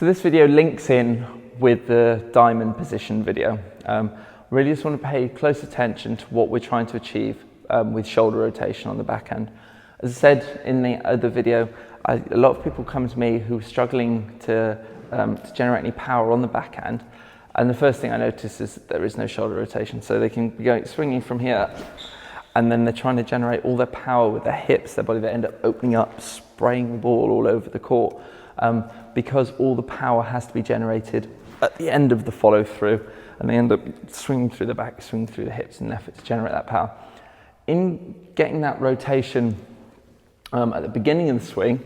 So this video links in with the diamond position video. Really just want to pay close attention to what we're trying to achieve with shoulder rotation on the backhand. As I said in the other video, a lot of people come to me who are struggling to generate any power on the backhand, and the first thing I notice is that there is no shoulder rotation. So they can be going swinging from here, and then they're trying to generate all their power with their hips, their body. They end up opening up, spraying the ball all over the court, because all the power has to be generated at the end of the follow through, and they end up swinging through the back, swinging through the hips in an effort to generate that power. In getting that rotation at the beginning of the swing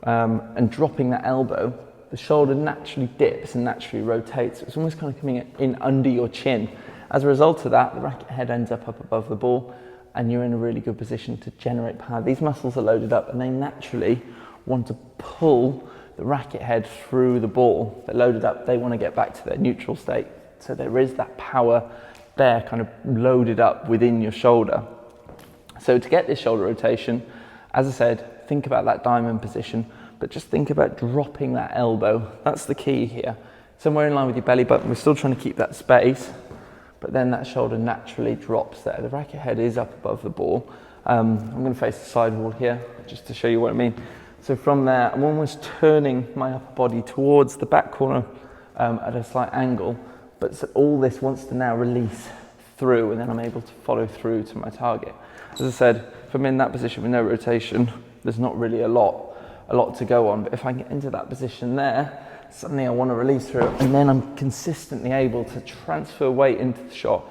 and dropping that elbow, the shoulder naturally dips and naturally rotates. It's almost kind of coming in under your chin. As a result of that, the racket head ends up above the ball, and you're in a really good position to generate power. These muscles are loaded up, and they naturally want to pull the racket head through the ball. They're loaded up, they want to get back to their neutral state. So there is that power there kind of loaded up within your shoulder. So to get this shoulder rotation, as I said, think about that diamond position, but just think about dropping that elbow. That's the key here. Somewhere in line with your belly button. We're still trying to keep that space, but then that shoulder naturally drops there. The racket head is up above the ball. I'm going to face the sidewall here just to show you what I mean. So from there, I'm almost turning my upper body towards the back corner at a slight angle, but so all this wants to now release through, and then I'm able to follow through to my target. As I said, if I'm in that position with no rotation, there's not really a lot to go on, but if I get into that position there, suddenly I want to release through, and then I'm consistently able to transfer weight into the shot.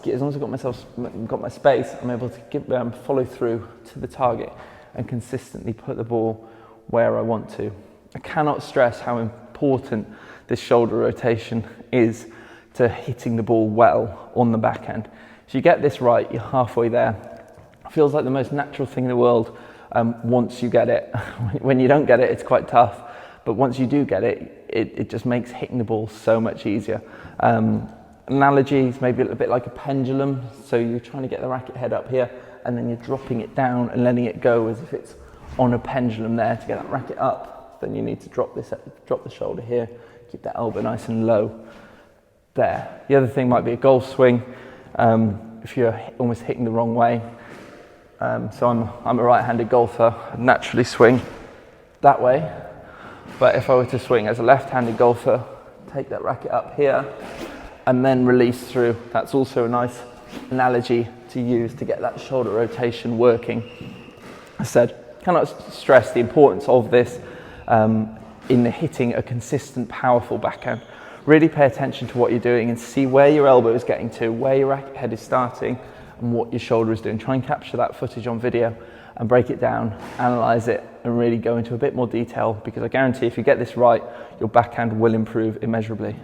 As long as I've got my space, I'm able to follow through to the target and consistently put the ball where I want to. I cannot stress how important this shoulder rotation is to hitting the ball well on the backhand. If you get this right, you're halfway there. It feels like the most natural thing in the world once you get it. When you don't get it, it's quite tough. But once you do get it, it just makes hitting the ball so much easier. Analogy is maybe a little bit like a pendulum. So you're trying to get the racket head up here, and then you're dropping it down and letting it go as if it's on a pendulum there. To get that racket up, then you need to drop the shoulder here, keep that elbow nice and low there. The other thing might be a golf swing, if you're almost hitting the wrong way. So I'm a right-handed golfer, I naturally swing that way. But if I were to swing as a left-handed golfer, take that racket up here and then release through. That's also a nice analogy to use to get that shoulder rotation working. I said, cannot stress the importance of this in hitting a consistent, powerful backhand. Really pay attention to what you're doing and see where your elbow is getting to, where your racket head is starting, and what your shoulder is doing. Try and capture that footage on video and break it down, analyze it, and really go into a bit more detail, because I guarantee if you get this right, your backhand will improve immeasurably.